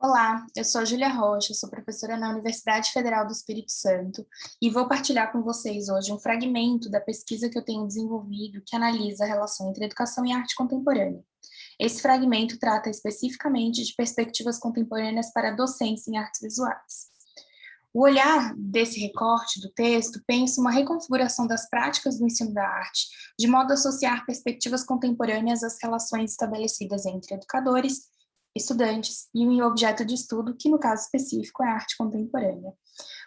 Olá, eu sou a Júlia Rocha, sou professora na Universidade Federal do Espírito Santo e vou partilhar com vocês hoje um fragmento da pesquisa que eu tenho desenvolvido que analisa a relação entre educação e arte contemporânea. Esse fragmento trata especificamente de perspectivas contemporâneas para docentes em artes visuais. O olhar desse recorte do texto pensa uma reconfiguração das práticas do ensino da arte, de modo a associar perspectivas contemporâneas às relações estabelecidas entre educadores, estudantes e um objeto de estudo, que no caso específico é a arte contemporânea.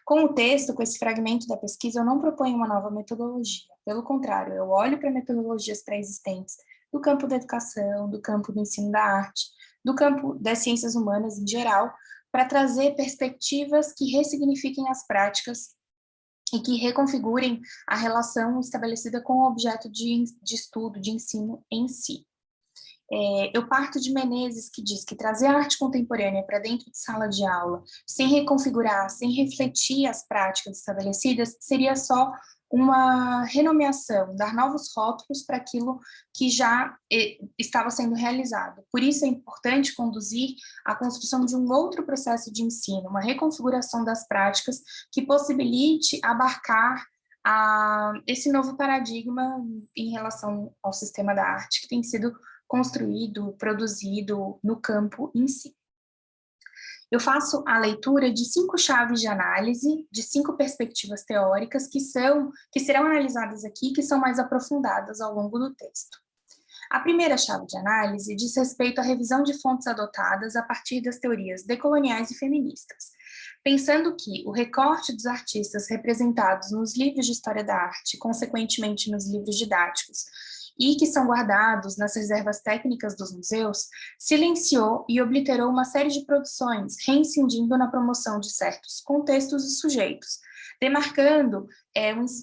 Com o texto, com esse fragmento da pesquisa, eu não proponho uma nova metodologia. Pelo contrário, eu olho para metodologias pré-existentes do campo da educação, do campo do ensino da arte, do campo das ciências humanas em geral, para trazer perspectivas que ressignifiquem as práticas e que reconfigurem a relação estabelecida com o objeto de estudo, de ensino em si. Eu parto de Menezes, que diz que trazer a arte contemporânea para dentro de sala de aula, sem reconfigurar, sem refletir as práticas estabelecidas, seria só uma renomeação, dar novos rótulos para aquilo que já estava sendo realizado. Por isso é importante conduzir a construção de um outro processo de ensino, uma reconfiguração das práticas que possibilite abarcar esse novo paradigma em relação ao sistema da arte que tem sido construído, produzido no campo em si. Eu faço a leitura de 5 chaves de análise, de 5 perspectivas teóricas que serão analisadas aqui, que são mais aprofundadas ao longo do texto. A primeira chave de análise diz respeito à revisão de fontes adotadas a partir das teorias decoloniais e feministas, pensando que o recorte dos artistas representados nos livros de história da arte, consequentemente nos livros didáticos, e que são guardados nas reservas técnicas dos museus, silenciou e obliterou uma série de produções, reincidindo na promoção de certos contextos e sujeitos, demarcando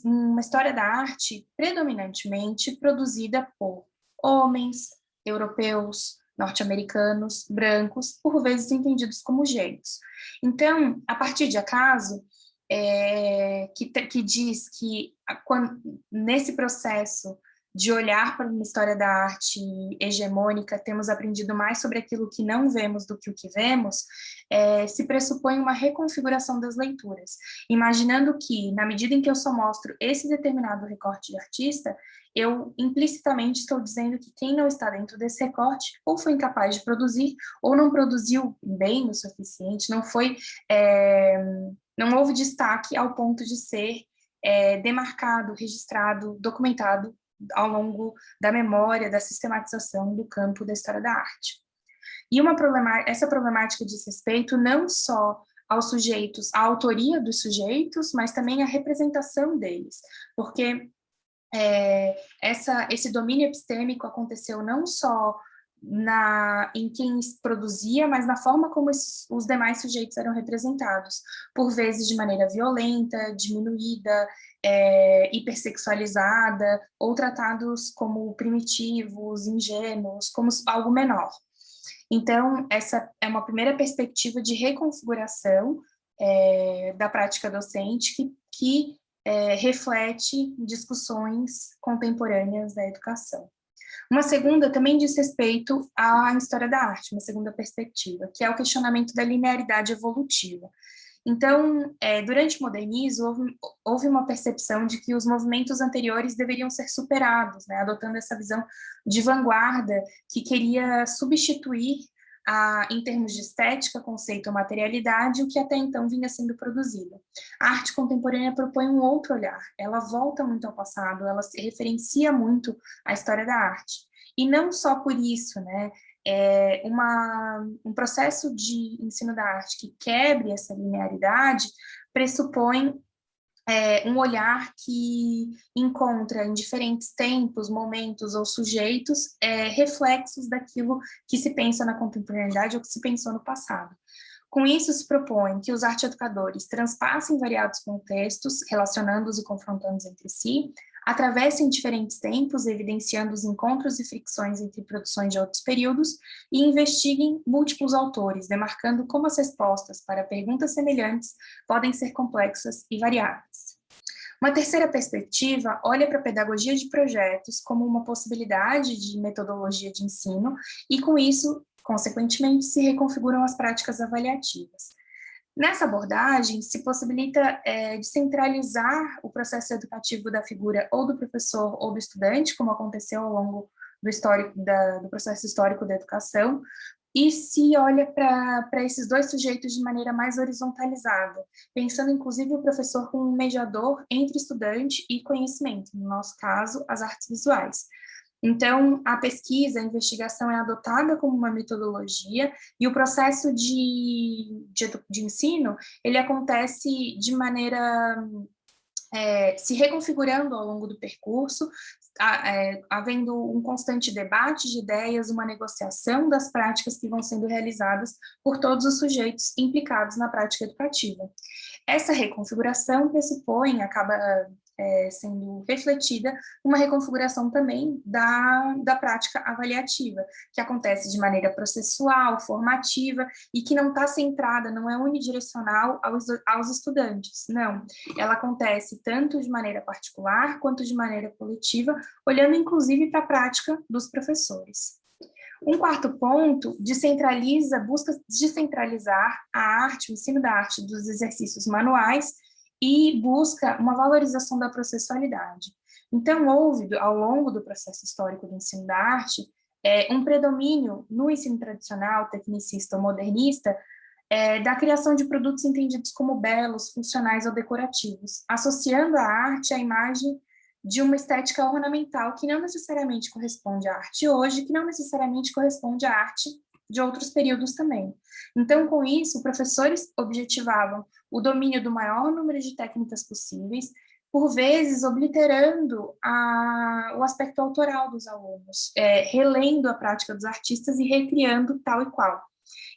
uma história da arte predominantemente produzida por homens, europeus, norte-americanos, brancos, por vezes entendidos como gênios. Então, a partir de acaso, que diz que nesse processo de olhar para uma história da arte hegemônica, temos aprendido mais sobre aquilo que não vemos do que o que vemos, se pressupõe uma reconfiguração das leituras, imaginando que, na medida em que eu só mostro esse determinado recorte de artista, eu implicitamente estou dizendo que quem não está dentro desse recorte ou foi incapaz de produzir, ou não produziu bem o suficiente, não houve destaque ao ponto de ser demarcado, registrado, documentado ao longo da memória, da sistematização do campo da história da arte. E essa problemática diz respeito não só aos sujeitos, à autoria dos sujeitos, mas também à representação deles, porque esse domínio epistêmico aconteceu não só em quem produzia, mas na forma como os demais sujeitos eram representados, por vezes de maneira violenta, diminuída, hipersexualizada, ou tratados como primitivos, ingênuos, como algo menor. Então, essa é uma primeira perspectiva de reconfiguração da prática docente que reflete discussões contemporâneas da educação. Uma segunda também diz respeito à história da arte, uma segunda perspectiva, que é o questionamento da linearidade evolutiva. Então, durante o modernismo, houve uma percepção de que os movimentos anteriores deveriam ser superados, né, adotando essa visão de vanguarda que queria substituir, em termos de estética, conceito ou materialidade, o que até então vinha sendo produzido. A arte contemporânea propõe um outro olhar, ela volta muito ao passado, ela se referencia muito à história da arte. E não só por isso, né, um processo de ensino da arte que quebre essa linearidade pressupõe um olhar que encontra em diferentes tempos, momentos ou sujeitos reflexos daquilo que se pensa na contemporaneidade ou que se pensou no passado. Com isso, se propõe que os arte-educadores transpassem variados contextos, relacionando-os e confrontando-os entre si, atravessem diferentes tempos, evidenciando os encontros e fricções entre produções de outros períodos, e investiguem múltiplos autores, demarcando como as respostas para perguntas semelhantes podem ser complexas e variáveis. Uma terceira perspectiva olha para a pedagogia de projetos como uma possibilidade de metodologia de ensino, e com isso Consequentemente, se reconfiguram as práticas avaliativas. Nessa abordagem, se possibilita descentralizar o processo educativo da figura ou do professor ou do estudante, como aconteceu ao longo do processo histórico da educação, e se olha para esses dois sujeitos de maneira mais horizontalizada, pensando inclusive o professor como um mediador entre estudante e conhecimento, no nosso caso, as artes visuais. Então, a pesquisa, a investigação é adotada como uma metodologia e o processo de ensino, ele acontece de maneira se reconfigurando ao longo do percurso, havendo um constante debate de ideias, uma negociação das práticas que vão sendo realizadas por todos os sujeitos implicados na prática educativa. Essa reconfiguração pressupõe, acaba sendo refletida, uma reconfiguração também da prática avaliativa, que acontece de maneira processual, formativa, e que não está centrada, não é unidirecional aos estudantes, não. Ela acontece tanto de maneira particular, quanto de maneira coletiva, olhando inclusive para a prática dos professores. Um quarto ponto busca descentralizar a arte, o ensino da arte dos exercícios manuais e busca uma valorização da processualidade. Então, houve, ao longo do processo histórico do ensino da arte, um predomínio no ensino tradicional, tecnicista ou modernista, da criação de produtos entendidos como belos, funcionais ou decorativos, associando a arte à imagem de uma estética ornamental que não necessariamente corresponde à arte hoje, que não necessariamente corresponde à arte de outros períodos também. Então, com isso, professores objetivavam o domínio do maior número de técnicas possíveis, por vezes obliterando o aspecto autoral dos alunos, relendo a prática dos artistas e recriando tal e qual.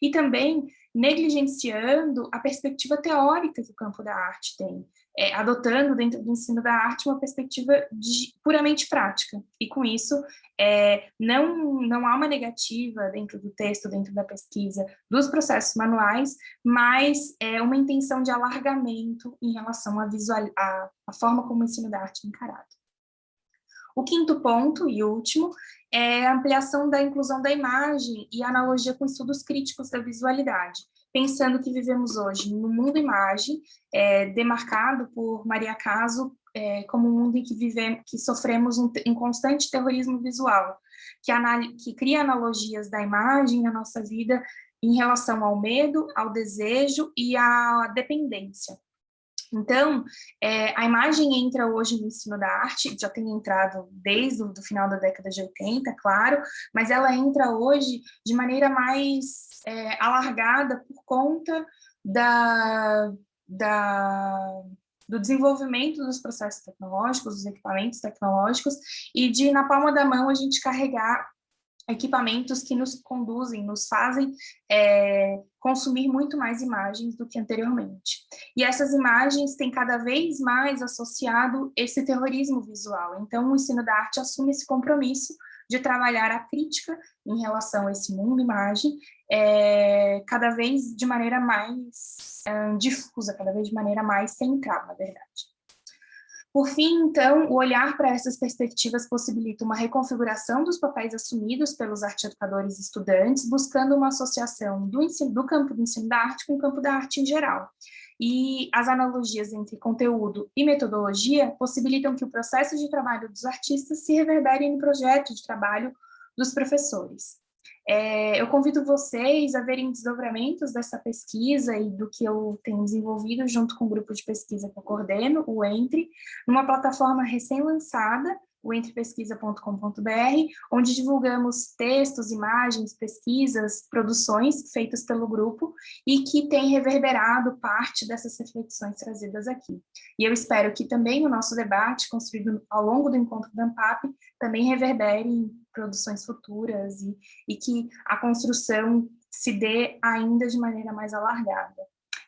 E também negligenciando a perspectiva teórica que o campo da arte tem, adotando dentro do ensino da arte uma perspectiva puramente prática. E com isso, não há uma negativa dentro do texto, dentro da pesquisa, dos processos manuais, mas uma intenção de alargamento em relação à forma como o ensino da arte é encarado. O quinto ponto, e último, é a ampliação da inclusão da imagem e a analogia com estudos críticos da visualidade, pensando que vivemos hoje no mundo imagem, demarcado por Maria Caso como um mundo em que sofremos um constante terrorismo visual, que cria analogias da imagem na nossa vida em relação ao medo, ao desejo e à dependência. Então, a imagem entra hoje no ensino da arte, já tem entrado desde o final da década de 80, claro, mas ela entra hoje de maneira mais alargada por conta do desenvolvimento dos processos tecnológicos, dos equipamentos tecnológicos, e de, na palma da mão, a gente carregar equipamentos que nos conduzem, nos fazem consumir muito mais imagens do que anteriormente. E essas imagens têm cada vez mais associado esse terrorismo visual. Então, o ensino da arte assume esse compromisso de trabalhar a crítica em relação a esse mundo imagem, cada vez de maneira mais difusa, cada vez de maneira mais central, na verdade. Por fim, então, o olhar para essas perspectivas possibilita uma reconfiguração dos papéis assumidos pelos arte-educadores e estudantes, buscando uma associação do campo do ensino da arte com o campo da arte em geral. E as analogias entre conteúdo e metodologia possibilitam que o processo de trabalho dos artistas se reverbere no projeto de trabalho dos professores. Eu convido vocês a verem desdobramentos dessa pesquisa e do que eu tenho desenvolvido junto com o grupo de pesquisa que eu coordeno, o Entre, numa plataforma recém-lançada, o entrepesquisa.com.br, onde divulgamos textos, imagens, pesquisas, produções feitas pelo grupo e que tem reverberado parte dessas reflexões trazidas aqui. E eu espero que também o nosso debate, construído ao longo do encontro da ANPAP, também reverbere em produções futuras e que a construção se dê ainda de maneira mais alargada.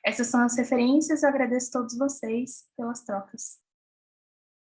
Essas são as referências, eu agradeço a todos vocês pelas trocas.